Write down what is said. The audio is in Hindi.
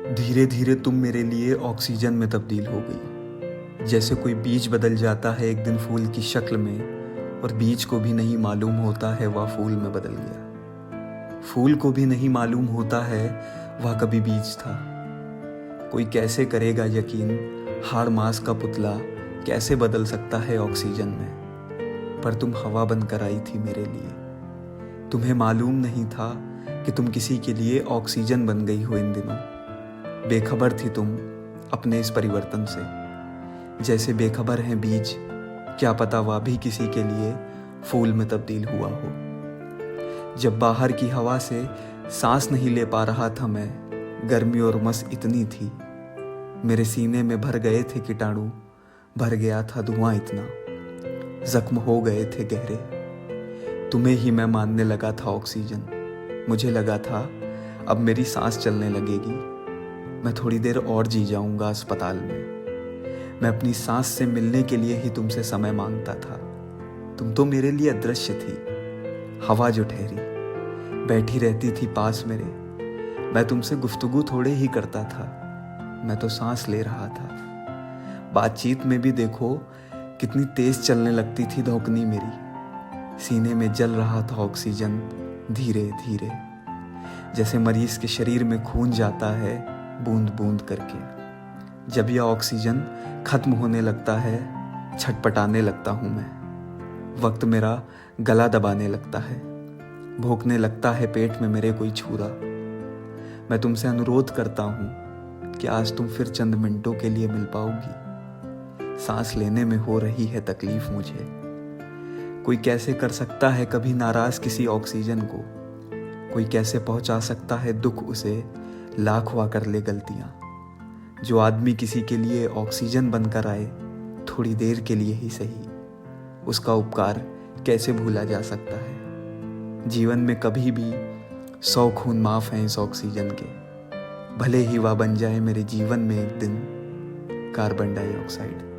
धीरे धीरे तुम मेरे लिए ऑक्सीजन में तब्दील हो गई। जैसे कोई बीज बदल जाता है एक दिन फूल की शक्ल में, और बीज को भी नहीं मालूम होता है वह फूल में बदल गया। फूल को भी नहीं मालूम होता है वह कभी बीज था। कोई कैसे करेगा यकीन, हाड़ मांस का पुतला कैसे बदल सकता है ऑक्सीजन में। पर तुम हवा बनकर आई थी मेरे लिए। तुम्हें मालूम नहीं था कि तुम किसी के लिए ऑक्सीजन बन गई हो इन दिनों। बेखबर थी तुम अपने इस परिवर्तन से, जैसे बेखबर हैं बीज, क्या पता वह भी किसी के लिए फूल में तब्दील हुआ हो। जब बाहर की हवा से सांस नहीं ले पा रहा था मैं, गर्मी और उमस इतनी थी, मेरे सीने में भर गए थे कीटाणु, भर गया था धुआं इतना, जख्म हो गए थे गहरे। तुम्हें ही मैं मानने लगा था ऑक्सीजन। मुझे लगा था अब मेरी सांस चलने लगेगी, मैं थोड़ी देर और जी जाऊंगा अस्पताल में। मैं अपनी सांस से मिलने के लिए ही तुमसे समय मांगता था। तुम तो मेरे लिए अदृश्य थी, हवा जो ठहरी बैठी रहती थी पास मेरे। मैं तुमसे गुफ्तगू थोड़े ही करता था, मैं तो सांस ले रहा था। बातचीत में भी देखो कितनी तेज चलने लगती थी धड़कनी मेरी। सीने में जल रहा था ऑक्सीजन धीरे धीरे, जैसे मरीज के शरीर में खून जाता है बूंद बूंद करके। जब यह ऑक्सीजन खत्म होने लगता है, छटपटाने लगता हूँ मैं। वक्त मेरा गला दबाने लगता है, भोंकने लगता है पेट में मेरे कोई छुरा। मैं तुमसे अनुरोध करता हूँ कि आज तुम फिर चंद मिनटों के लिए मिल पाओगी। सांस लेने में हो रही है तकलीफ मुझे। कोई कैसे कर सकता है कभी नाराज किसी ऑक्सीजन को। कोई कैसे पहुंचा सकता है दुख उसे, लाख हुआ कर ले गलतियां। जो आदमी किसी के लिए ऑक्सीजन बनकर आए, थोड़ी देर के लिए ही सही, उसका उपकार कैसे भूला जा सकता है। जीवन में कभी भी 100 खून माफ हैं इस ऑक्सीजन के, भले ही वह बन जाए मेरे जीवन में एक दिन कार्बन डाइऑक्साइड।